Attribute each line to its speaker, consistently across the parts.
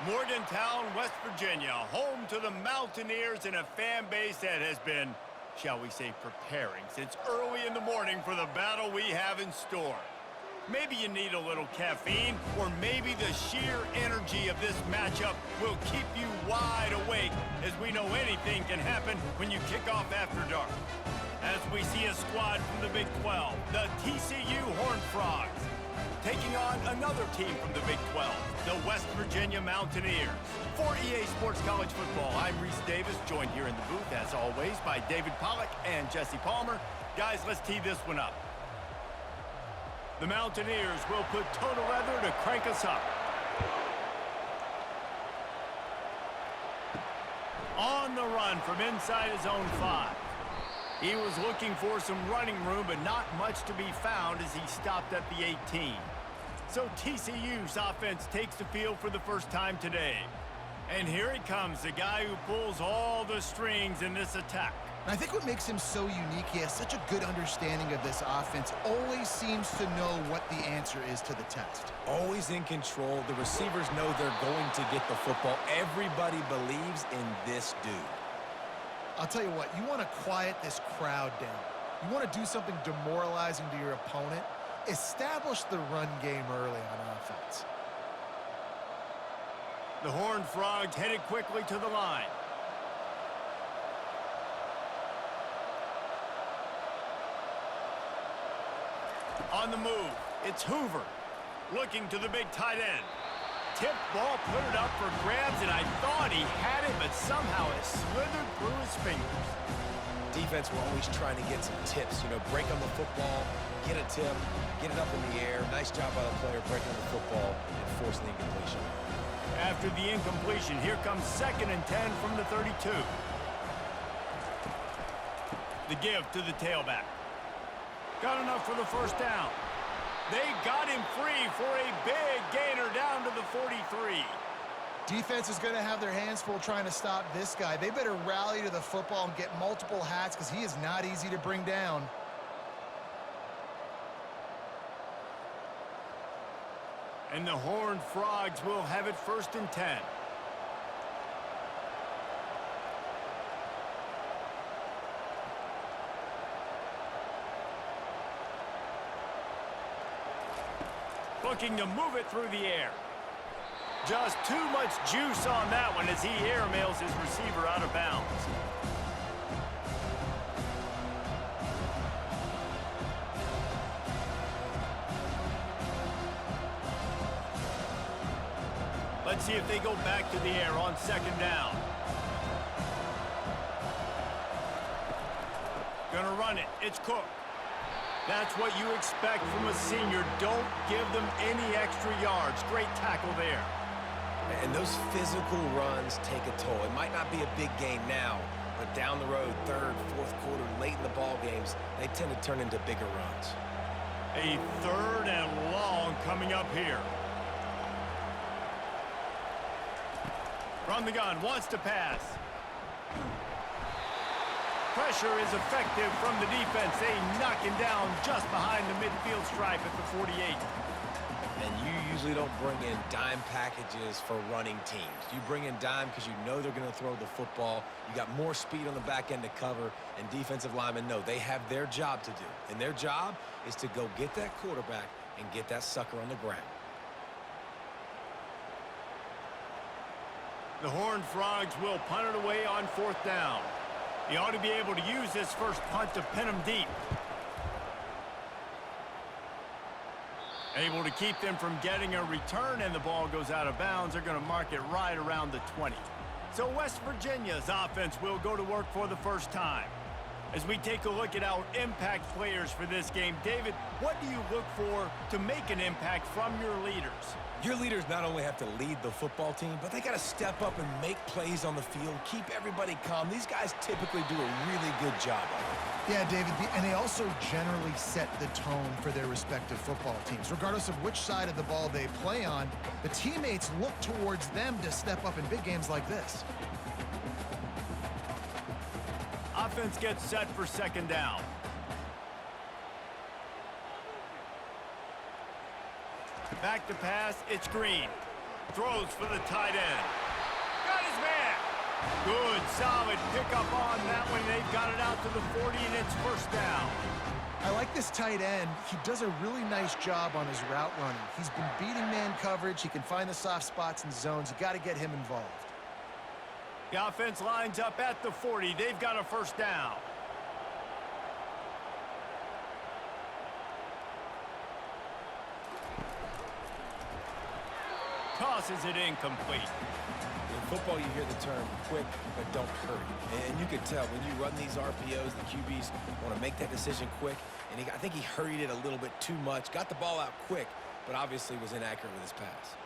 Speaker 1: Morgantown, West Virginia, home to the Mountaineers and a fan base that has been, shall we say, preparing since early in the morning for the battle we have in store. Maybe you need a little caffeine, or maybe the sheer energy of this matchup will keep you wide awake, as we know anything can happen when you kick off after dark. As we see a squad from the Big 12, the TCU Horned Frogs, taking on another team from the Big 12, the West Virginia Mountaineers. For EA Sports College Football, I'm Reese Davis, joined here in the booth, as always, by David Pollack and Jesse Palmer. Guys, let's tee this one up. The Mountaineers will put total leather to crank us up. On the run from inside his own 5. He was looking for some running room, but not much to be found as he stopped at the 18. So TCU's offense takes the field for the first time today. And here he comes, the guy who pulls all the strings in this attack.
Speaker 2: And I think what makes him so unique, he has such a good understanding of this offense, always seems to know what the answer is to the test.
Speaker 3: Always in control. The receivers know they're going to get the football. Everybody believes in this dude.
Speaker 2: I'll tell you what, you want to quiet this crowd down. You want to do something demoralizing to your opponent. Establish the run game early on offense.
Speaker 1: The Horned Frogs headed quickly to the line. On the move, it's Hoover, looking to the big tight end. Tipped ball, put it up for grabs, and I thought he had it, but somehow it slithered through his fingers.
Speaker 3: Defense were always trying to get some tips, break on the football, get a tip, get it up in the air. Nice job by the player breaking the football and forcing the incompletion.
Speaker 1: After the incompletion, here comes 2nd and 10 from the 32. The give to the tailback. Got enough for the first down. They got him free for a big gainer down to the 43.
Speaker 2: Defense is going to have their hands full trying to stop this guy. They better rally to the football and get multiple hats because he is not easy to bring down.
Speaker 1: And the Horned Frogs will have it 1st and 10. Looking to move it through the air. Just too much juice on that one as he airmails his receiver out of bounds. Let's see if they go back to the air on 2nd down. Gonna run it. It's Cook. That's what you expect from a senior. Don't give them any extra yards. Great tackle there.
Speaker 3: And those physical runs take a toll. It might not be a big game now, but down the road, 3rd, 4th quarter, late in the ball games, they tend to turn into bigger runs.
Speaker 1: A 3rd and long coming up here. From the gun, wants to pass. Pressure is effective from the defense. They knock him down just behind the midfield stripe at the 48.
Speaker 3: And you usually don't bring in dime packages for running teams. You bring in dime because you know they're going to throw the football. You got more speed on the back end to cover, and defensive linemen know they have their job to do. And their job is to go get that quarterback and get that sucker on the ground.
Speaker 1: The Horned Frogs will punt it away on 4th down. He ought to be able to use this first punt to pin him deep. Able to keep them from getting a return, and the ball goes out of bounds. They're going to mark it right around the 20. So West Virginia's offense will go to work for the first time. As we take a look at our impact players for this game, David, what do you look for to make an impact from your leaders?
Speaker 3: Your leaders not only have to lead the football team, but they got to step up and make plays on the field, keep everybody calm. These guys typically do a really good job of it.
Speaker 2: Yeah, David, and they also generally set the tone for their respective football teams. Regardless of which side of the ball they play on, the teammates look towards them to step up in big games like this.
Speaker 1: Offense gets set for 2nd down. Back to pass, it's Green. Throws for the tight end. Got his man. Good, solid pickup on that one. They've got it out to the 40, and it's first down.
Speaker 2: I like this tight end. He does a really nice job on his route running. He's been beating man coverage. He can find the soft spots and zones. You got to get him involved.
Speaker 1: The offense lines up at the 40. They've got a first down. Tosses it incomplete.
Speaker 3: In football, you hear the term quick, but don't hurry. And you can tell when you run these RPOs, the QBs want to make that decision quick. And I think he hurried it a little bit too much. Got the ball out quick, but obviously was inaccurate with his pass.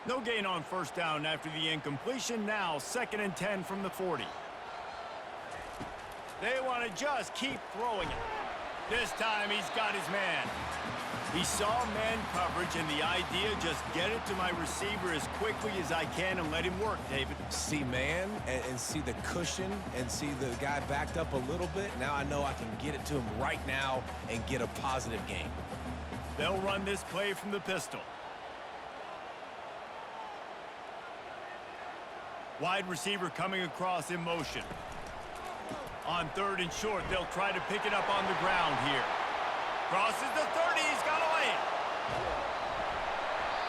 Speaker 1: No gain on first down after the incompletion. Now 2nd and 10 from the 40. They want to just keep throwing it. This time he's got his man. He saw man coverage, and the idea, just get it to my receiver as quickly as I can and let him work, David.
Speaker 3: See man and see the cushion and see the guy backed up a little bit. Now I know I can get it to him right now and get a positive gain.
Speaker 1: They'll run this play from the pistol. Wide receiver coming across in motion. On 3rd and short, they'll try to pick it up on the ground here. Crosses the 30, he's got a lane.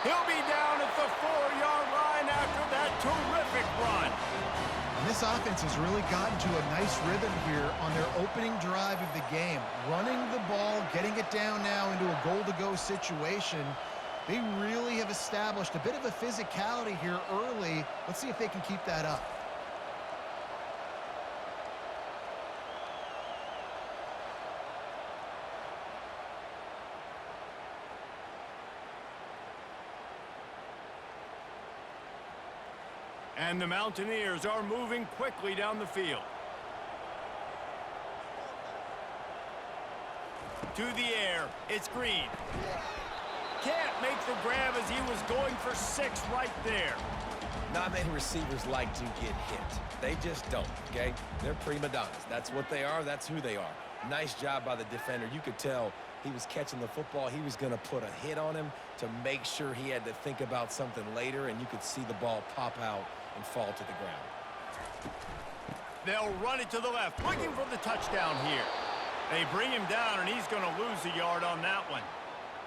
Speaker 1: He'll be down at the 4-yard line after that terrific run.
Speaker 2: And this offense has really gotten to a nice rhythm here on their opening drive of the game. Running the ball, getting it down now into a goal-to-go situation. They really have established a bit of a physicality here early. Let's see if they can keep that up.
Speaker 1: And the Mountaineers are moving quickly down the field. To the air, it's Green. Can't make the grab as he was going for 6 right there.
Speaker 3: Not many receivers like to get hit. They just don't, okay? They're prima donnas. That's what they are. That's who they are. Nice job by the defender. You could tell he was catching the football. He was going to put a hit on him to make sure he had to think about something later, and you could see the ball pop out and fall to the ground.
Speaker 1: They'll run it to the left, looking for the touchdown here. They bring him down, and he's going to lose a yard on that one.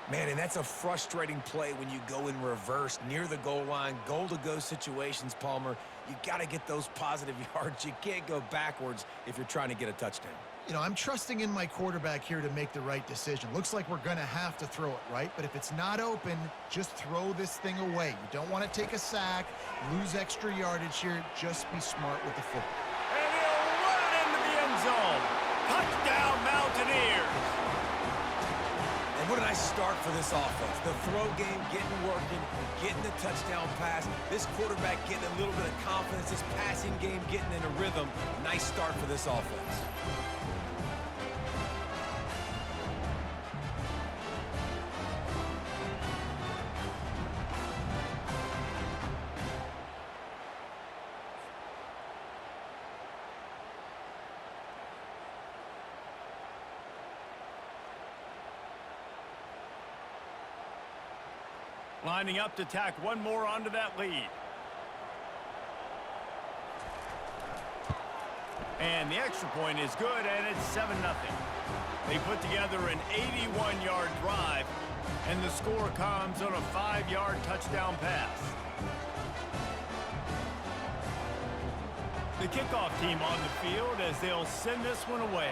Speaker 3: Man, and that's a frustrating play when you go in reverse near the goal line, goal-to-go situations, Palmer. You got to get those positive yards. You can't go backwards if you're trying to get a touchdown.
Speaker 2: You know, I'm trusting in my quarterback here to make the right decision. Looks like we're going to have to throw it, right? But if it's not open, just throw this thing away. You don't want to take a sack, lose extra yardage here. Just be smart with the football.
Speaker 1: And he'll run it into the end zone. Touchdown, Mountaineers.
Speaker 3: And what a nice start for this offense. The throw game getting working, getting the touchdown pass. This quarterback getting a little bit of confidence. This passing game getting in a rhythm. Nice start for this offense.
Speaker 1: Lining up to tack one more onto that lead. And the extra point is good, and it's 7-0. They put together an 81-yard drive, and the score comes on a 5-yard touchdown pass. The kickoff team on the field as they'll send this one away.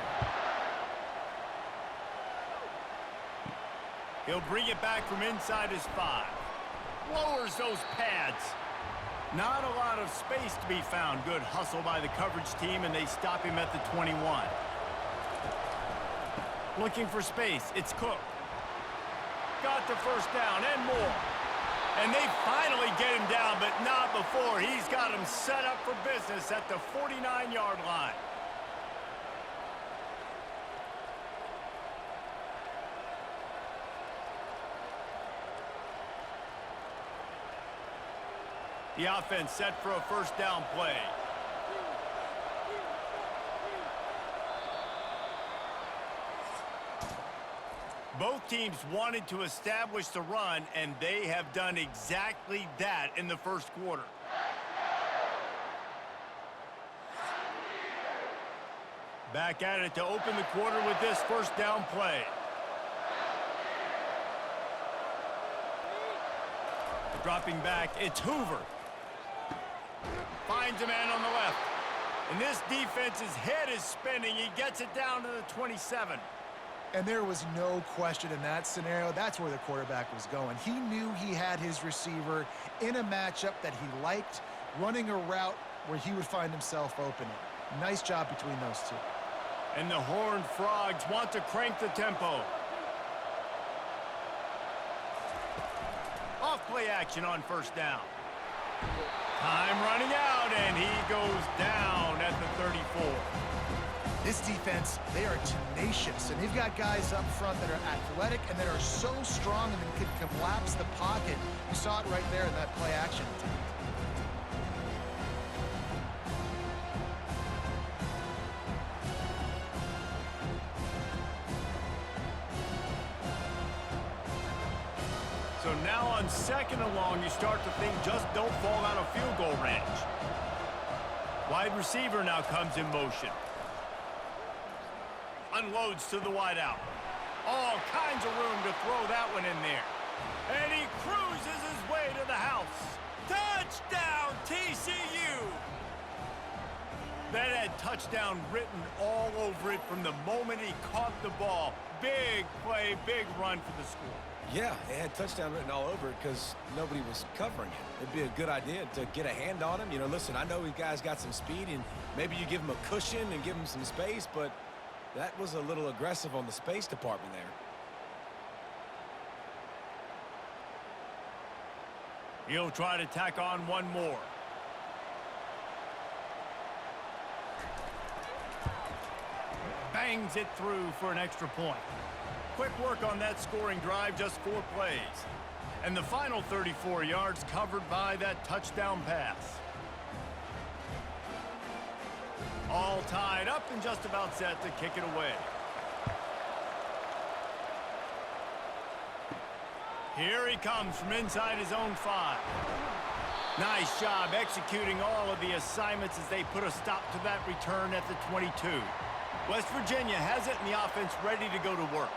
Speaker 1: He'll bring it back from inside his 5. Lowers those pads. Not a lot of space to be found. Good hustle by the coverage team, and they stop him at the 21. Looking for space. It's Cook. Got the first down and more. And they finally get him down, but not before. He's got him set up for business at the 49-yard line. The offense set for a first down play. Both teams wanted to establish the run, and they have done exactly that in the first quarter. Back at it to open the quarter with this first down play. Dropping back, it's Hoover. Finds a man on the left. And this defense's head is spinning. He gets it down to the 27.
Speaker 2: And there was no question in that scenario. That's where the quarterback was going. He knew he had his receiver in a matchup that he liked, running a route where he would find himself opening. Nice job between those two.
Speaker 1: And the Horned Frogs want to crank the tempo. Off-play action on first down. Time running out, and he goes down at the 34.
Speaker 2: This defense, they are tenacious, and they've got guys up front that are athletic and that are so strong and that can collapse the pocket. You saw it right there in that play action attempt.
Speaker 1: So now on second and long, you start to think just don't fall out of field goal range. Wide receiver now comes in motion. Unloads to the wideout. All kinds of room to throw that one in there. And he cruises his way to the house. Touchdown, TCU! That had touchdown written all over it from the moment he caught the ball. Big play, big run for the score.
Speaker 3: Yeah, it had touchdown written all over it because nobody was covering it. It'd be a good idea to get a hand on him. You know, listen, I know these guys got some speed, and maybe you give him a cushion and give him some space, but that was a little aggressive on the space department there.
Speaker 1: He'll try to tack on one more. Bangs it through for an extra point. Quick work on that scoring drive, just 4 plays. And the final 34 yards covered by that touchdown pass. All tied up and just about set to kick it away. Here he comes from inside his own 5. Nice job executing all of the assignments as they put a stop to that return at the 22. West Virginia has it and the offense ready to go to work.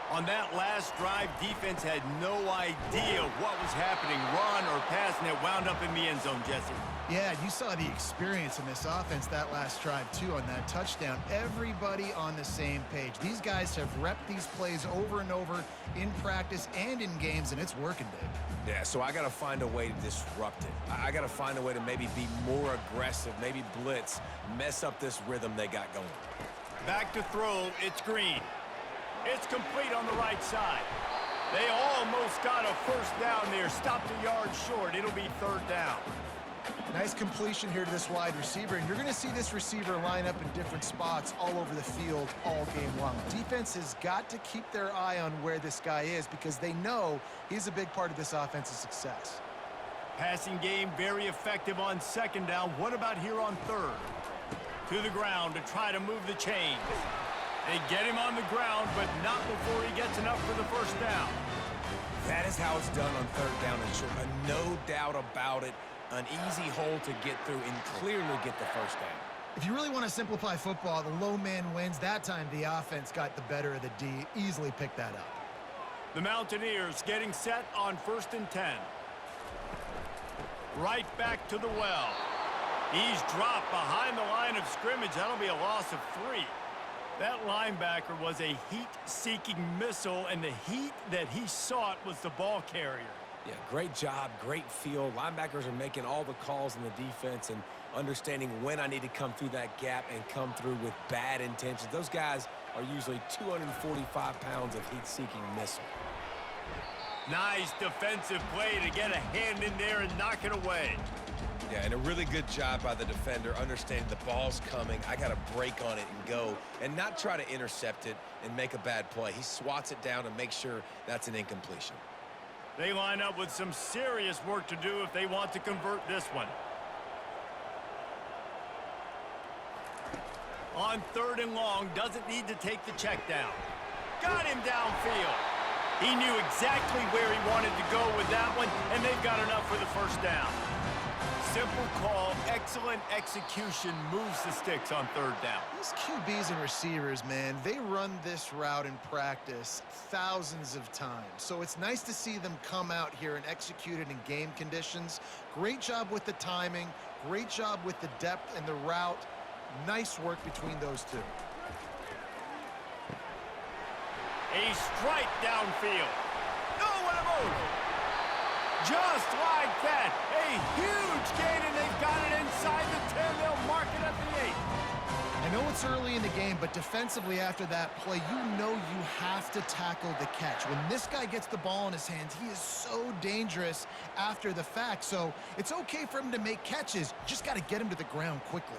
Speaker 1: On that last drive, defense had no idea what was happening, run or pass, and it wound up in the end zone, Jesse.
Speaker 2: Yeah, you saw the experience in this offense that last drive, too, on that touchdown. Everybody on the same page. These guys have repped these plays over and over in practice and in games, and it's working, Dave.
Speaker 3: Yeah, so I got to find a way to disrupt it. I got to find a way to maybe be more aggressive, maybe blitz, mess up this rhythm they got going.
Speaker 1: Back to throw, it's Green. It's complete on the right side. They almost got a first down there. Stopped a yard short. It'll be 3rd down.
Speaker 2: Nice completion here to this wide receiver, and you're going to see this receiver line up in different spots all over the field all game long. Defense has got to keep their eye on where this guy is because they know he's a big part of this offense's success.
Speaker 1: Passing game very effective on 2nd down. What about here on 3rd? To the ground to try to move the chains. They get him on the ground, but not before he gets enough for the first down.
Speaker 3: That is how it's done on 3rd down and short. No doubt about it. An easy hole to get through and clearly get the first down.
Speaker 2: If you really want to simplify football, the low man wins. That time the offense got the better of the D. Easily picked that up.
Speaker 1: The Mountaineers getting set on 1st and 10. Right back to the well. He's dropped behind the line of scrimmage. That'll be a loss of 3. That linebacker was a heat-seeking missile, and the heat that he sought was the ball carrier.
Speaker 3: Yeah, great job, great feel. Linebackers are making all the calls in the defense and understanding when I need to come through that gap and come through with bad intentions. Those guys are usually 245 pounds of heat-seeking missile.
Speaker 1: Nice defensive play to get a hand in there and knock it away.
Speaker 3: Yeah, and a really good job by the defender understanding the ball's coming. I got to break on it and go and not try to intercept it and make a bad play. He swats it down and makes sure that's an incompletion.
Speaker 1: They line up with some serious work to do if they want to convert this one. On 3rd and long, doesn't need to take the check down. Got him downfield. He knew exactly where he wanted to go with that one, and they've got enough for the first down. Simple call, excellent execution, moves the sticks on third down.
Speaker 2: These QBs and receivers, man, they run this route in practice thousands of times. So it's nice to see them come out here and execute it in game conditions. Great job with the timing, great job with the depth and the route. Nice work between those two.
Speaker 1: A strike downfield. Nowhere to move. Just like that. A huge gain, and they've got it inside the 10. They'll mark it at the 8.
Speaker 2: I know it's early in the game, but defensively after that play, you know you have to tackle the catch. When this guy gets the ball in his hands, he is so dangerous after the fact. So it's okay for him to make catches. Just got to get him to the ground quickly.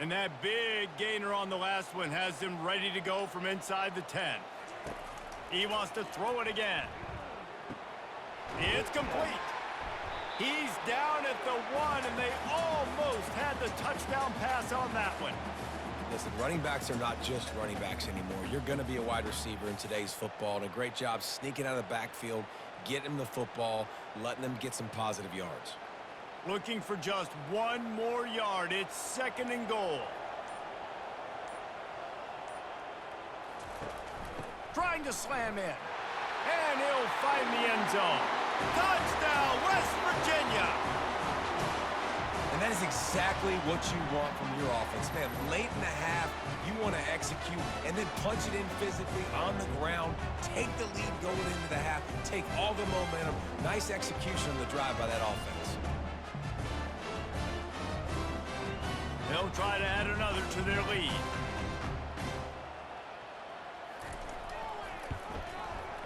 Speaker 1: And that big gainer on the last one has him ready to go from inside the 10. He wants to throw it again. It's complete. He's down at the 1, and they almost had the touchdown pass on that one.
Speaker 3: Listen, running backs are not just running backs anymore. You're going to be a wide receiver in today's football, and a great job sneaking out of the backfield, getting them the football, letting them get some positive yards.
Speaker 1: Looking for just one more yard. It's 2nd and goal. Trying to slam in. And he'll find the end zone. Touchdown, West Virginia.
Speaker 3: And that is exactly what you want from your offense. Man, late in the half, you want to execute and then punch it in physically on the ground. Take the lead going into the half. Take all the momentum. Nice execution on the drive by that offense.
Speaker 1: They'll try to add another to their lead.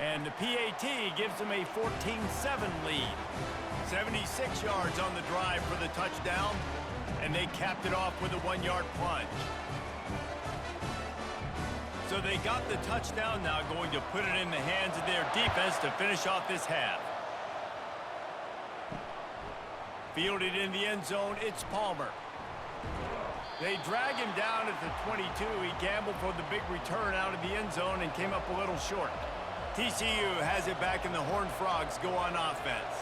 Speaker 1: And the PAT gives them a 14-7 lead. 76 yards on the drive for the touchdown, and they capped it off with a 1-yard plunge. So they got the touchdown, now going to put it in the hands of their defense to finish off this half. Fielded in the end zone, it's Palmer. They drag him down at the 22. He gambled for the big return out of the end zone and came up a little short. TCU has it back, and the Horned Frogs go on offense.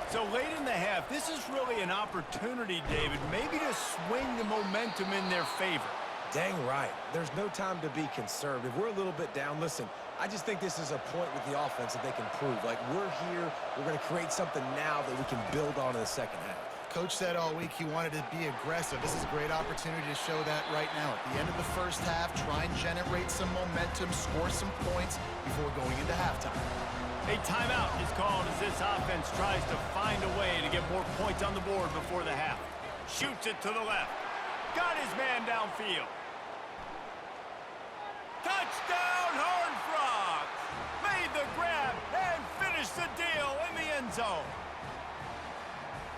Speaker 1: So late in the half, this is really an opportunity, David, maybe to swing the momentum in their favor.
Speaker 3: Dang right. There's no time to be conservative. We're a little bit down. Listen, I just think this is a point with the offense that they can prove. Like, we're here. We're going to create something now that we can build on in the second half.
Speaker 2: Coach said all week he wanted to be aggressive. This is a great opportunity to show that right now. At the end of the first half, try and generate some momentum, score some points before going into halftime.
Speaker 1: A timeout is called as this offense tries to find a way to get more points on the board before the half. Shoots it to the left. Got his man downfield. Touchdown, Horned Frogs! Made the grab and finished the deal in the end zone.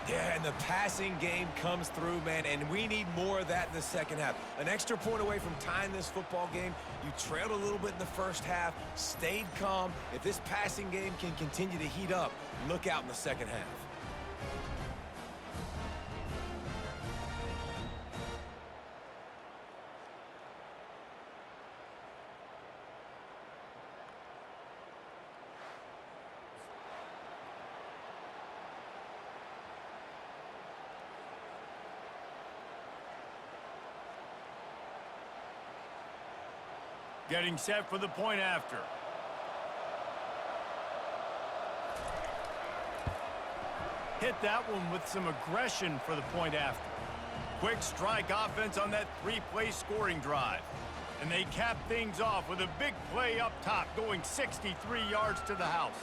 Speaker 3: Yeah, and the passing game comes through, man, and we need more of that in the second half. An extra point away from tying this football game. You trailed a little bit in the first half, stayed calm. If this passing game can continue to heat up, look out in the second half.
Speaker 1: Getting set for the point after. Hit that one with some aggression for the point after. Quick strike offense on that 3-play scoring drive. And they cap things off with a big play up top, going 63 yards to the house.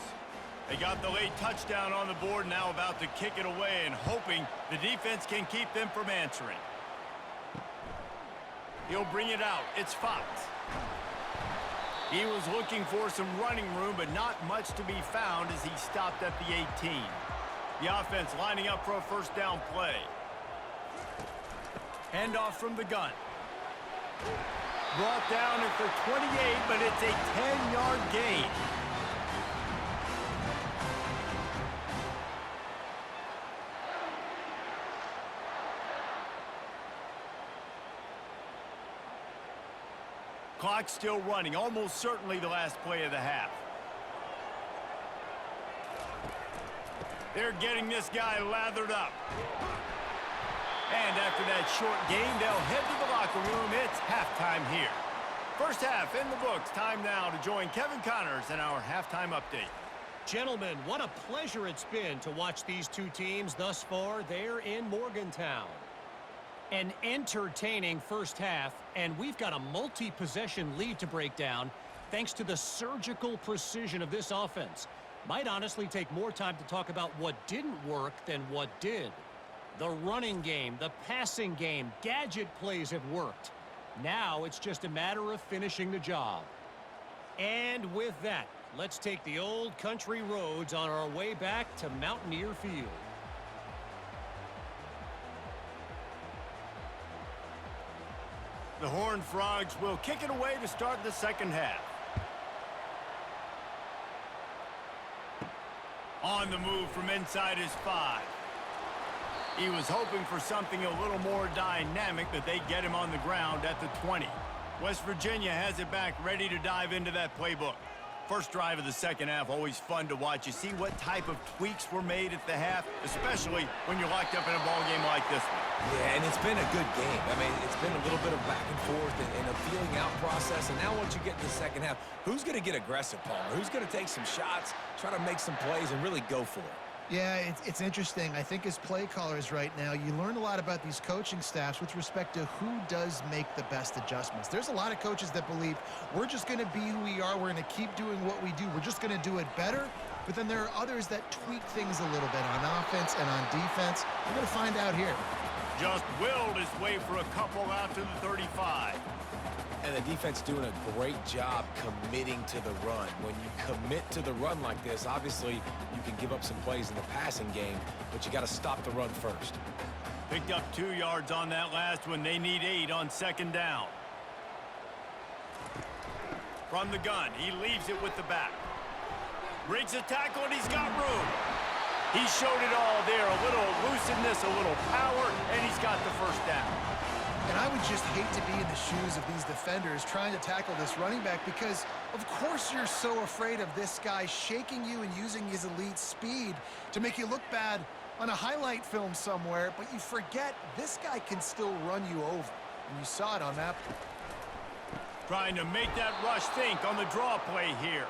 Speaker 1: They got the late touchdown on the board, now about to kick it away and hoping the defense can keep them from answering. He'll bring it out. It's Fox. He was looking for some running room, but not much to be found as he stopped at the 18. The offense lining up for a first down play. Handoff from the gun. Brought down at the 28, but it's a 10-yard gain. Clock still running, almost certainly the last play of the half. They're getting this guy lathered up. And after that short game, they'll head to the locker room. It's halftime here. First half in the books. Time now to join Kevin Connors in our halftime update.
Speaker 4: Gentlemen, what a pleasure it's been to watch these two teams thus far there in Morgantown. An entertaining first half, and we've got a multi-possession lead to break down thanks to the surgical precision of this offense. Might honestly take more time to talk about what didn't work than what did. The running game, the passing game, gadget plays have worked. Now it's just a matter of finishing the job. And with that, let's take the old country roads on our way back to Mountaineer Field.
Speaker 1: The Horned Frogs will kick it away to start the second half. On the move from inside his 5. He was hoping for something a little more dynamic, but they get him on the ground at the 20. West Virginia has it back, ready to dive into that playbook. First drive of the second half, always fun to watch. You see what type of tweaks were made at the half, especially when you're locked up in a ball game like this one.
Speaker 3: Yeah, and it's been a good game. I mean, it's been a little bit of back and forth and a feeling out process. And now once you get to the second half, who's going to get aggressive, Palmer? Who's going to take some shots, try to make some plays, and really go for it?
Speaker 2: Yeah, it's interesting. I think as play callers right now, you learn a lot about these coaching staffs with respect to who does make the best adjustments. There's a lot of coaches that believe we're just going to be who we are. We're going to keep doing what we do. We're just going to do it better. But then there are others that tweak things a little bit on offense and on defense. We're going to find out here.
Speaker 1: Just willed his way for a couple out to the 35.
Speaker 3: And the defense doing a great job committing to the run. When you commit to the run like this, obviously you can give up some plays in the passing game, but you got to stop the run first.
Speaker 1: Picked up 2 yards on that last one. They need 8 on second down. From the gun, he leaves it with the back. Breaks a tackle, and he's got room. He showed it all there. A little elusiveness, a little power, and he's got the first down.
Speaker 2: And I would just hate to be in the shoes of these defenders trying to tackle this running back because, of course, you're so afraid of this guy shaking you and using his elite speed to make you look bad on a highlight film somewhere, but you forget this guy can still run you over. And you saw it on that play.
Speaker 1: Trying to make that rush think on the draw play here.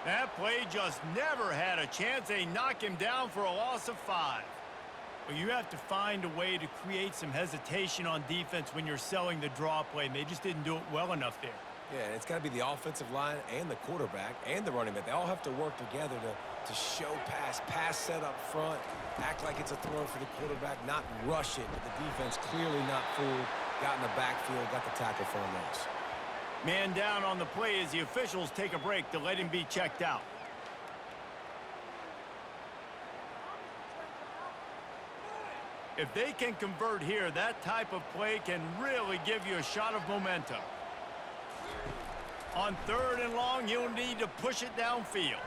Speaker 1: That play just never had a chance. They knock him down for a loss of 5. But you have to find a way to create some hesitation on defense when you're selling the draw play. And they just didn't do it well enough there.
Speaker 3: Yeah, and it's got to be the offensive line and the quarterback and the running back. They all have to work together to show pass set up front, act like it's a throw for the quarterback, not rush it. But the defense clearly not fooled, got in the backfield, got the tackle for a loss.
Speaker 1: Man down on the play as the officials take a break to let him be checked out. If they can convert here, that type of play can really give you a shot of momentum. On 3rd and long, he'll need to push it downfield.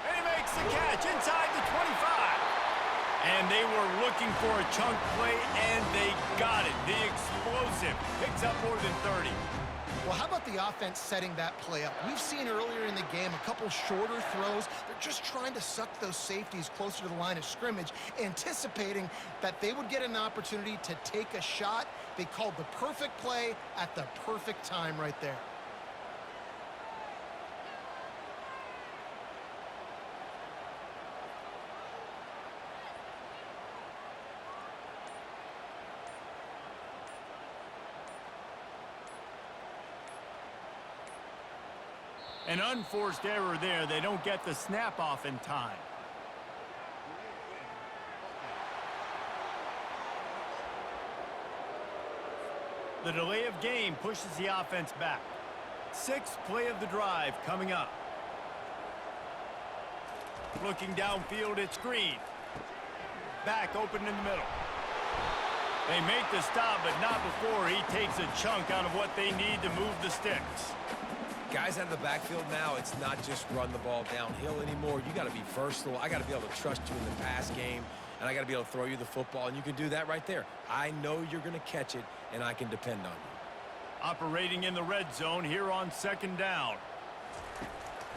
Speaker 1: And he makes the catch inside the 25. And they were looking for a chunk play, and they got it. The explosive picks up more than 30.
Speaker 2: Well, how about the offense setting that play up? We've seen earlier in the game a couple shorter throws. They're just trying to suck those safeties closer to the line of scrimmage, anticipating that they would get an opportunity to take a shot. They called the perfect play at the perfect time right there.
Speaker 1: An unforced error there. They don't get the snap off in time. The delay of game pushes the offense back. 6th play of the drive coming up. Looking downfield, it's Green. Back open in the middle. They make the stop, but not before he takes a chunk out of what they need to move the sticks.
Speaker 3: Guys out of the backfield now, it's not just run the ball downhill anymore. You got to be versatile. I got to be able to trust you in the pass game, and I got to be able to throw you the football, and you can do that right there. I know you're going to catch it, and I can depend on you.
Speaker 1: Operating in the red zone here on second down.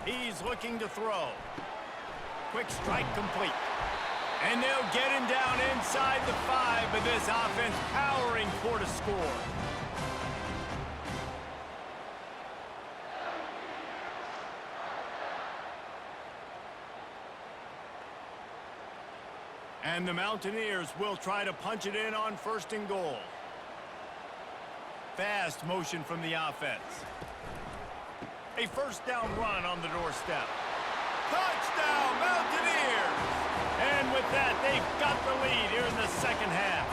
Speaker 1: He's looking to throw. Quick strike complete. And they'll get him down inside the 5, but this offense powering toward a score. And the Mountaineers will try to punch it in on 1st and goal. Fast motion from the offense. A 1st down run on the doorstep. Touchdown, Mountaineers! And with that, they've got the lead here in the second half.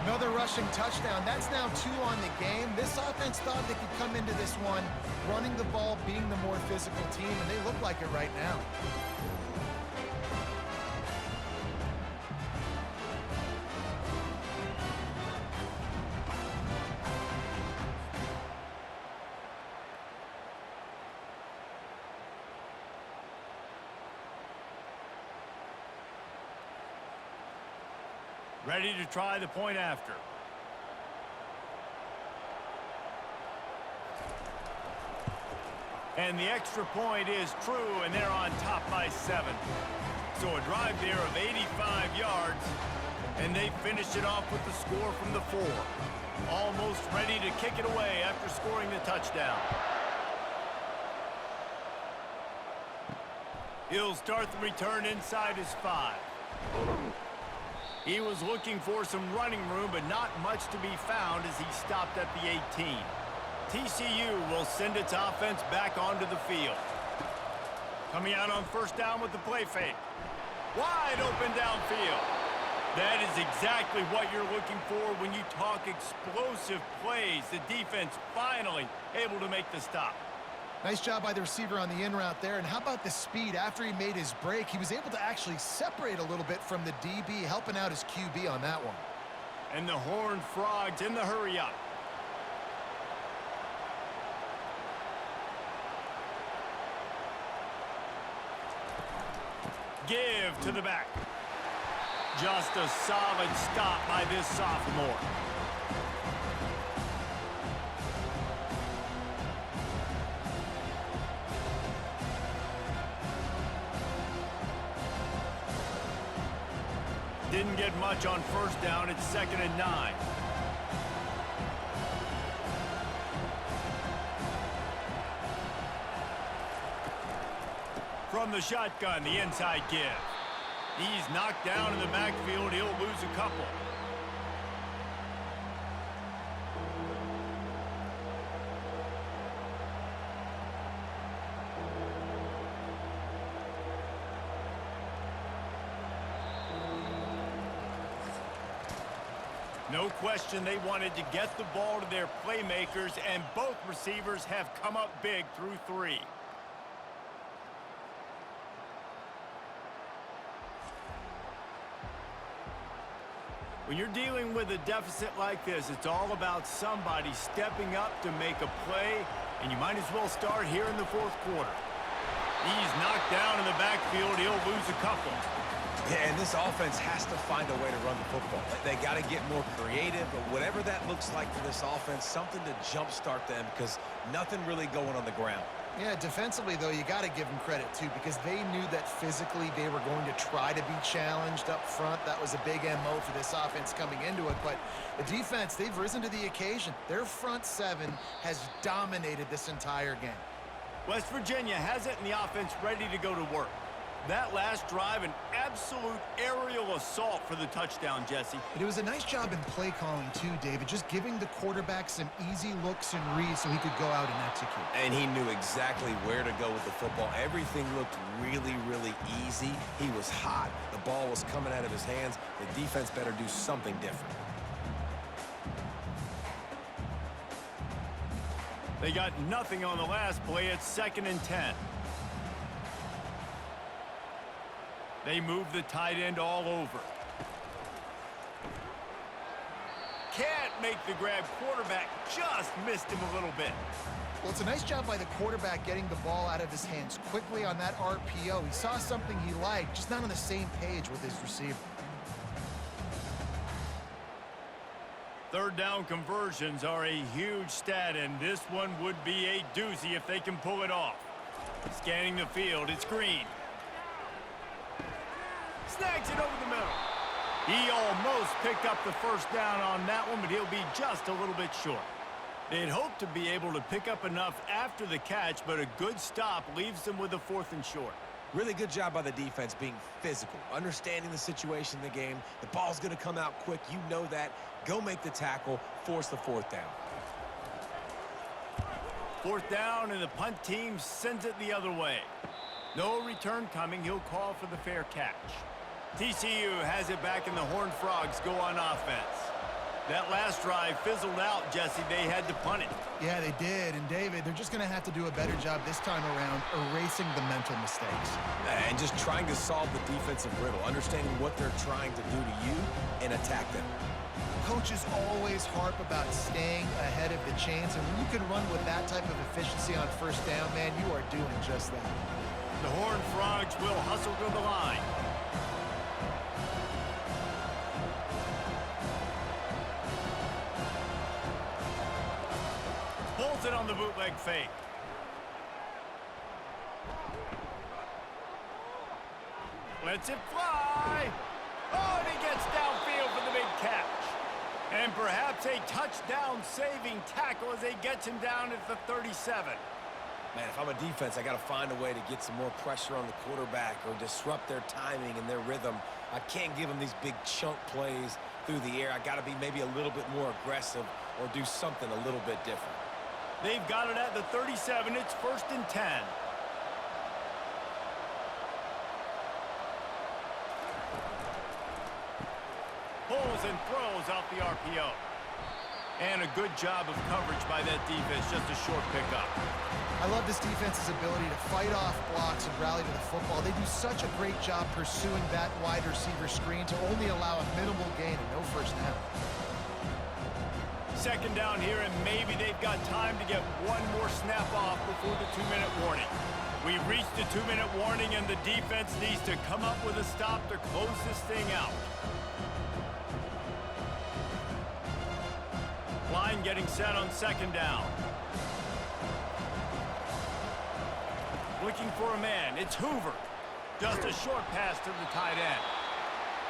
Speaker 2: Another rushing touchdown. That's now 2 on the game. This offense thought they could come into this one running the ball, being the more physical team, and they look like it right now.
Speaker 1: Ready to try the point after. And the extra point is true, and they're on top by 7. So a drive there of 85 yards, and they finish it off with the score from the 4. Almost ready to kick it away after scoring the touchdown. He'll start the return inside his 5. He was looking for some running room, but not much to be found as he stopped at the 18. TCU will send its offense back onto the field. Coming out on 1st down with the play fake. Wide open downfield. That is exactly what you're looking for when you talk explosive plays. The defense finally able to make the stop.
Speaker 2: Nice job by the receiver on the in route there. And how about the speed after he made his break? He was able to actually separate a little bit from the DB, helping out his QB on that one.
Speaker 1: And the Horned Frogs in the hurry up. Give to the back. Just a solid stop by this sophomore. Didn't get much on 1st down. It's 2nd and 9. From the shotgun, the inside give. He's knocked down in the backfield. He'll lose a couple. No question they wanted to get the ball to their playmakers, and both receivers have come up big through 3. When you're dealing with a deficit like this, it's all about somebody stepping up to make a play, and you might as well start here in the 4th quarter. He's knocked down in the backfield. He'll lose a couple.
Speaker 3: Yeah, and this offense has to find a way to run the football. They got to get more creative, but whatever that looks like for this offense, something to jumpstart them because nothing really going on the ground.
Speaker 2: Yeah, defensively, though, you got to give them credit, too, because they knew that physically they were going to try to be challenged up front. That was a big MO for this offense coming into it. But the defense, they've risen to the occasion. Their front 7 has dominated this entire game.
Speaker 1: West Virginia has it, and the offense ready to go to work. That last drive, an absolute aerial assault for the touchdown, Jesse.
Speaker 2: But it was a nice job in play calling, too, David, just giving the quarterback some easy looks and reads so he could go out and execute.
Speaker 3: And he knew exactly where to go with the football. Everything looked really, really easy. He was hot. The ball was coming out of his hands. The defense better do something different.
Speaker 1: They got nothing on the last play. It's 2nd and 10. They move the tight end all over. can't make the grab. Quarterback just missed him a little bit.
Speaker 2: Well, it's a nice job by the quarterback getting the ball out of his hands quickly on that RPO. He saw something he liked, just not on the same page with his receiver.
Speaker 1: Third down conversions are a huge stat, and this one would be a doozy if they can pull it off. Scanning the field, it's Green. Snags it over the middle. He almost picked up the first down on that one, but he'll be just a little bit short. They'd hope to be able to pick up enough after the catch, but a good stop leaves them with a 4th and short.
Speaker 3: Really good job by the defense being physical, understanding the situation in the game. The ball's going to come out quick. You know that. Go make the tackle, force the 4th down.
Speaker 1: 4th down, and the punt team sends it the other way. No return coming. He'll call for the fair catch. TCU has it back, and the Horned Frogs go on offense. That last drive fizzled out, Jesse. They had to punt it.
Speaker 2: Yeah, they did. And, David, they're just going to have to do a better job this time around erasing the mental mistakes.
Speaker 3: And just trying to solve the defensive riddle, understanding what they're trying to do to you and attack them.
Speaker 2: Coaches always harp about staying ahead of the chains, and when you can run with that type of efficiency on 1st down, man, you are doing just that.
Speaker 1: The Horned Frogs will hustle to the line. Pulls it on the bootleg fake. Lets it fly. Oh, and he gets downfield for the big catch. And perhaps a touchdown-saving tackle as they gets him down at the 37.
Speaker 3: Man, if I'm a defense, I got to find a way to get some more pressure on the quarterback or disrupt their timing and their rhythm. I can't give them these big chunk plays through the air. I got to be maybe a little bit more aggressive or do something a little bit different.
Speaker 1: They've got it at the 37. It's 1st and 10. Pulls and throws off the RPO. And a good job of coverage by that defense. Just a short pickup.
Speaker 2: I love this defense's ability to fight off blocks and rally to the football. They do such a great job pursuing that wide receiver screen to only allow a minimal gain and no 1st down.
Speaker 1: 2nd down here, and maybe they've got time to get one more snap off before the 2-minute warning. We've reached the 2-minute warning, and the defense needs to come up with a stop to close this thing out. Line getting set on 2nd down. Looking for a man. It's Hoover. Just a short pass to the tight end.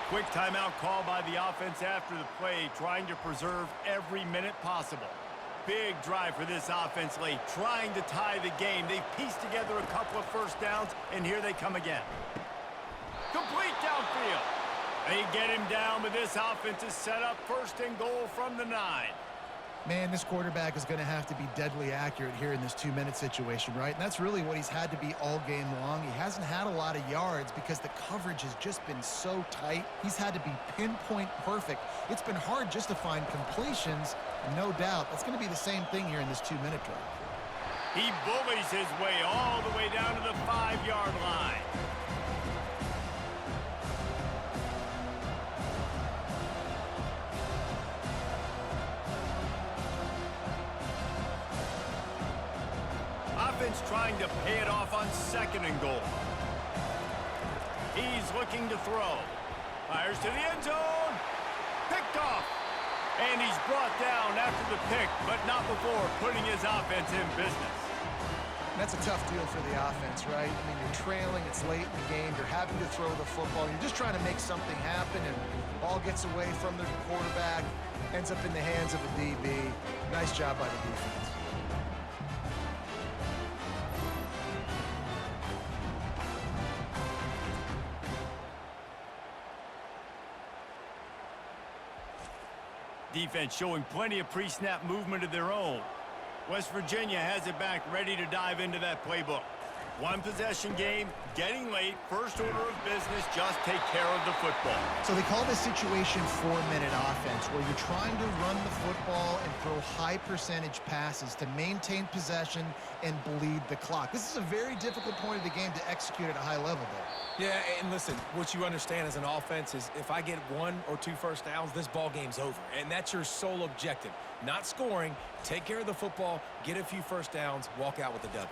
Speaker 1: Quick timeout call by the offense after the play, trying to preserve every minute possible. Big drive for this offense late, trying to tie the game. They've pieced together a couple of 1st downs, and here they come again. Complete downfield. They get him down, but this offense is set up 1st and goal from the 9.
Speaker 2: Man, this quarterback is going to have to be deadly accurate here in this 2-minute situation, right? And that's really what he's had to be all game long. He hasn't had a lot of yards because the coverage has just been so tight. He's had to be pinpoint perfect. It's been hard just to find completions, no doubt. That's going to be the same thing here in this 2-minute drive.
Speaker 1: He bullies his way all the way down to the 5-yard line. Offense trying to pay it off on 2nd and goal. He's looking to throw. Fires to the end zone. Picked off. And he's brought down after the pick, but not before putting his offense in business.
Speaker 2: That's a tough deal for the offense, right? I mean, you're trailing, it's late in the game, you're having to throw the football, you're just trying to make something happen, and the ball gets away from the quarterback, ends up in the hands of a DB. Nice job by the defense.
Speaker 1: Defense showing plenty of pre-snap movement of their own. West Virginia has it back, ready to dive into that playbook. One possession game, getting late, first order of business, just take care of the football.
Speaker 2: So they call this situation 4-minute offense, where you're trying to run the football and throw high percentage passes to maintain possession and bleed the clock. This is a very difficult point of the game to execute at a high level there.
Speaker 3: Yeah, and listen, what you understand as an offense is if I get 1 or 2 first downs, this ball game's over. And that's your sole objective. Not scoring, take care of the football, get a few first downs, walk out with the W.